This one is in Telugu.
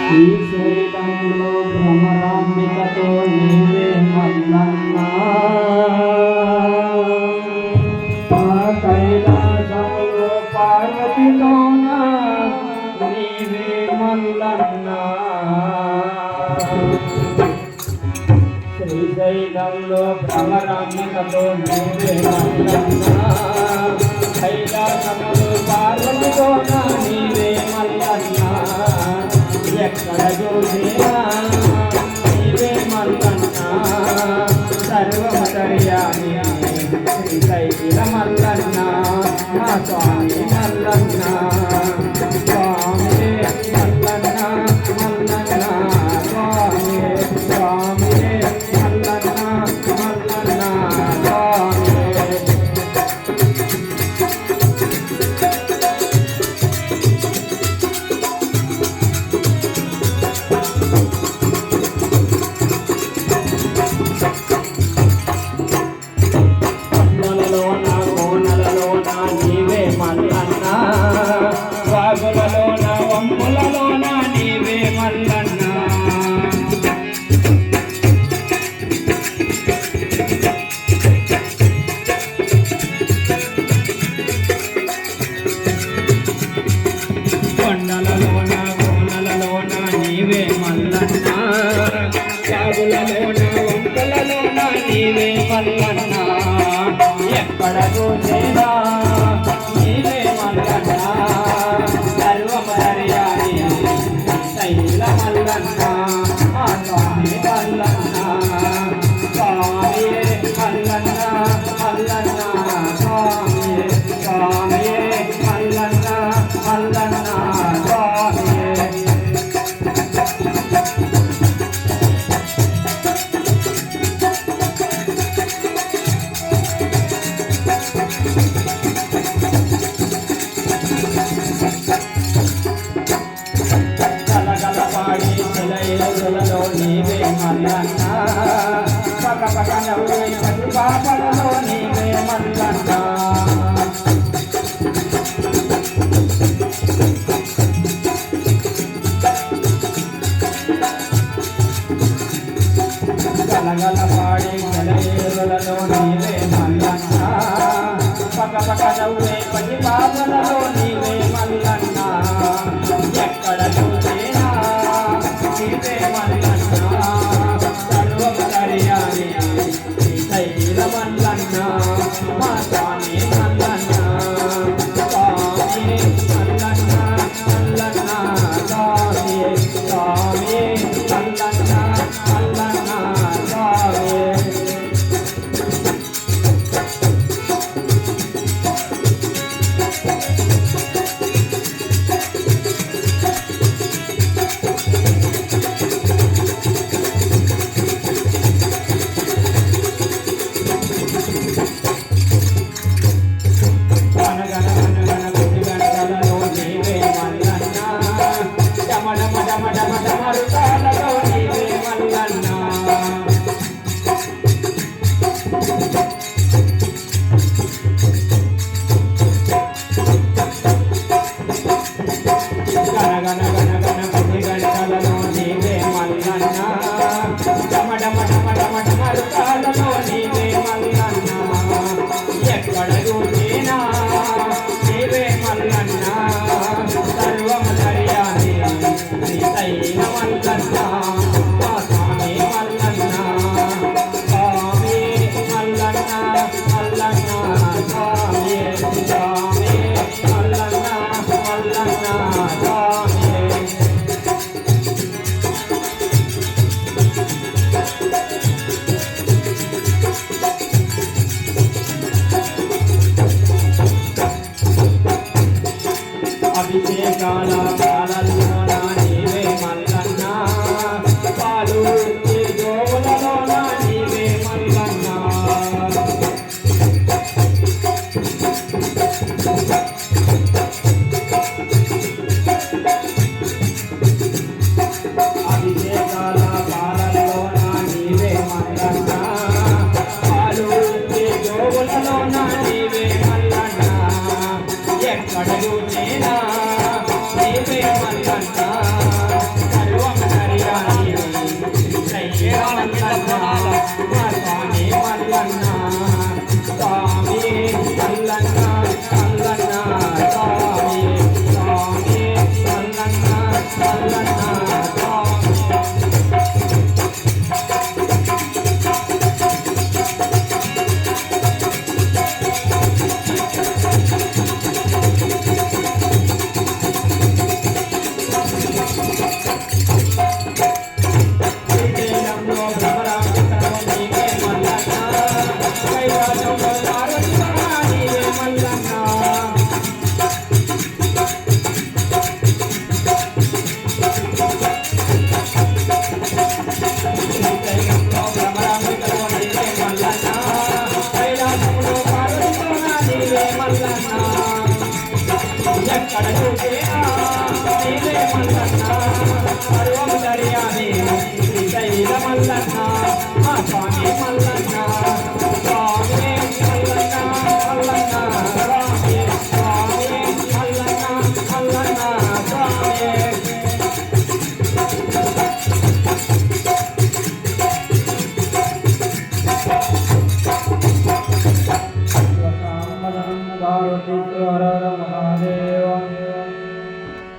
శ్రీశైలంలో భ్రమరాంబికతో నీవే మల్లన్నా కైలాసములో పార్వతితోన నీవే మల్లన్నా శ్రీశైలంలో భ్రమరాంబికతో నీవే మల్లన్నా కైలాసములో పార్వతితోన నీవే మల్లన్నా ఎక్కడ చూసినా నీవే మల్లన్నా సర్వమతర్యామి శ్రీశైల మల్లన్నా మా స్వామి మల్లన్నా స్వామి మల్లన్నా మల్లన్నా స్వామి స్వామి మల్లన్నా మల్లన్నా స్వామి వాగులలోన వంపులలోన నీవే మల్లన్నా కొండలలోన కోనలలోన నీవే మల్లన్నా వాగులలోన వంపులలోన నీవే మల్లన్నా ఎక్కడ చూసినా నీవే మల్లన్నా సర్వమర్యాది శైల మల్లన్నా ఆ స్వామి మల్లన్నా స్వామి మల్లన్నా మల్లన్నా స్వామి స్వామి మల్లన్నా మల్లన్నా స్వామి గలగలపాడి శిలయలలో నీవే మల్లన్నా పక పక నవ్వే పది పాపలలో నీవే మల్లన్నా గలగలపాడి శిలయలలో నీవే మల్లన్నా పక పక నవ్వే పది పాపలలో నీవే మల్లన్నా ఎక్కడ చూసినా నీవే మల్లన్నా సర్వమతర్యామి శ్రీశైల మల్లన్నా మా స్వామి మల్లన్నా స్వామి మల్లన్నా మల్లన్నా స్వామి స్వామి మల్లన్నా మల్లన్నా స్వామి మల్లన్న